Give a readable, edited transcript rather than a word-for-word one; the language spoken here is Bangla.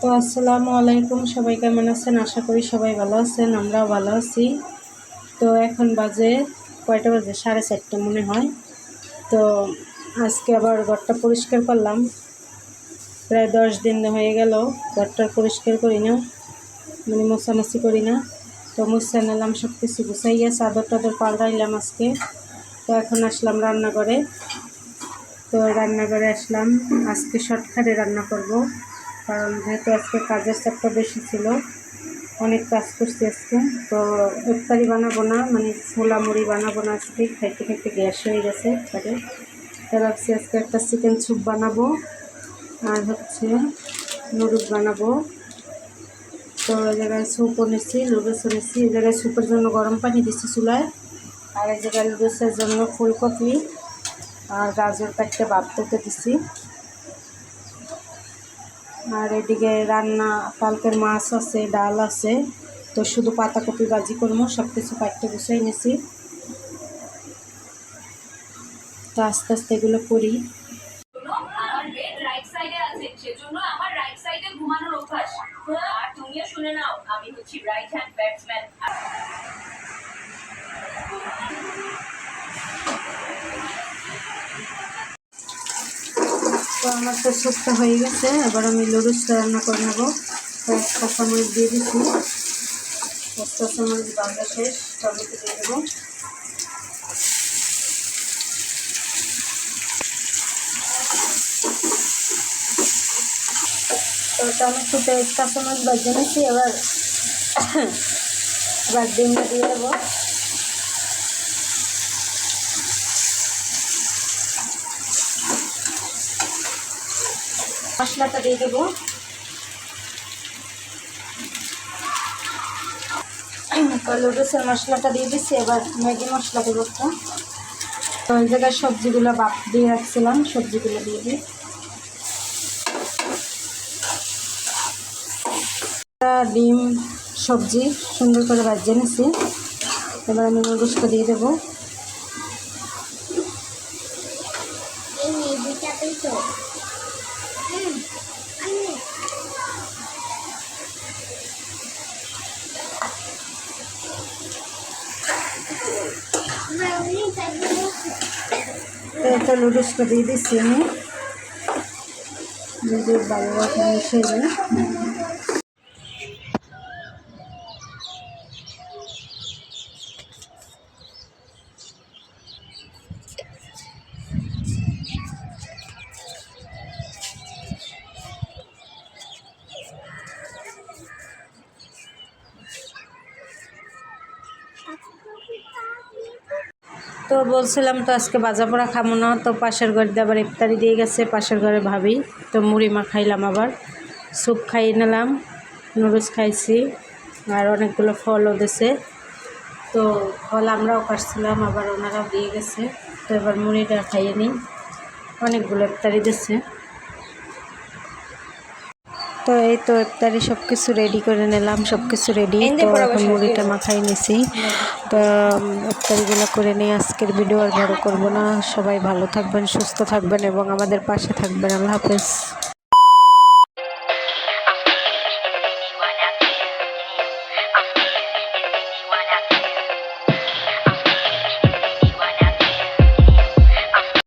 তো আসসালামু আলাইকুম, সবাই কেমন আছেন? আশা করি সবাই ভালো আছেন, আমরাও ভালো আছি। তো এখন বাজে কয়টা বাজে? 4:30 মনে হয়। তো আজকে আবার ঘরটা পরিষ্কার করলাম। প্রায় 10 দিন হয়ে গেল ঘরটা পরিষ্কার করি না, মানে মোছামুছি করি না। তো মুছে নিলাম, সব কিছু গুছাইয়া চাদর টাদর পাল্টাইলাম আজকে। তো এখন আসলাম রান্নাঘরে। তো রান্নাঘরে আসলাম, আজকে শর্টকাটে রান্না করব, কারণ যেহেতু আজকে কাজের চাপটা বেশি ছিল, অনেক কাজ করছি আজকে। তো ইফতারি বানাবো না, মানে ছোলা মুড়ি বানাবো না আজকে, খাইতে খাইতে গ্যাস হয়ে গেছে তাদের। তো ভাবছি আজকে একটা চিকেন স্যুপ বানাবো, আর হচ্ছে নুডলস বানাবো। তো এই জায়গায় স্যুপও নিচ্ছি, নুডলসও নিচ্ছি। এই জায়গায় স্যুপের জন্য গরম পানি দিচ্ছি চুলায়, আর এই জায়গায় নুডলসের জন্য ফুলকপি আর গাজর কাটতে ভাপ করতে দিচ্ছি। আর এদিকে রান্না, কালকের মাছ আছে, ডাল আছে। তো শুধু পাতাকপি ভাজি করবো, সব কিছু কাটতে বসাই নিছি। তো আস্তে আস্তে এগুলো করি। তো আমার তো স্যুপটা হয়ে গেছে, এবার আমি নুডলসটা রান্না করে নেবো। তো এক কাঁচামরিচ দিয়ে দিচ্ছি, এক কাঁচামরিচ ভাজা শেষ, টমেটো দিয়ে দেবো। তো টমেটোতে এক কাঁচামরিচ ভাজা নিচ্ছি, এবার ডিমটা দিয়ে দেবো। মশলাটা দিয়ে দেবো। তো নুডলসের মশলাটা দিয়ে দিচ্ছি, এবার ম্যাগি মশলা দেবো একটা। তো ওই জায়গায় সবজিগুলো বাপ দিয়ে রাখছিলাম, সবজিগুলো দিয়ে দিই। ডিম সবজি সুন্দর করে ভাজিয়ে নিচ্ছি, এবার আমি নুডলসটা দিয়ে দেবো। তো নুডলসটা দিয়ে দিচ্ছি আমি, ভালো রকম মিশিয়ে নিই। তো বলছিলাম তো আজকে ভাজা পোড়া খাবো না, তো পাশের ঘরে দিয়ে আবার ইফতারি দিয়ে গেছে পাশের ঘরে ভাবি। তো মুড়ি মা খাইলাম, আবার স্যুপ খাইয়ে নিলাম, নুডলস খাইছি, আর অনেকগুলো ফলও দিছে। তো ফল আমরাও কাটছিলাম, আবার ওনারাও দিয়ে গেছে। তো এবার মুড়িটা খাইয়ে নিই, অনেকগুলো ইফতারি দিচ্ছে। তো এই তো ইফতারি সব কিছু রেডি করে নিলাম, সব কিছু রেডি। তো এখন মুড়িটা মাখাই নিছি। তো ইফতারিগুলো করে নিই, আজকের ভিডিও আর বড় করবো না। সবাই ভালো থাকবেন, সুস্থ থাকবেন এবং আমাদের পাশে থাকবেন। আল্লাহ হাফেজ।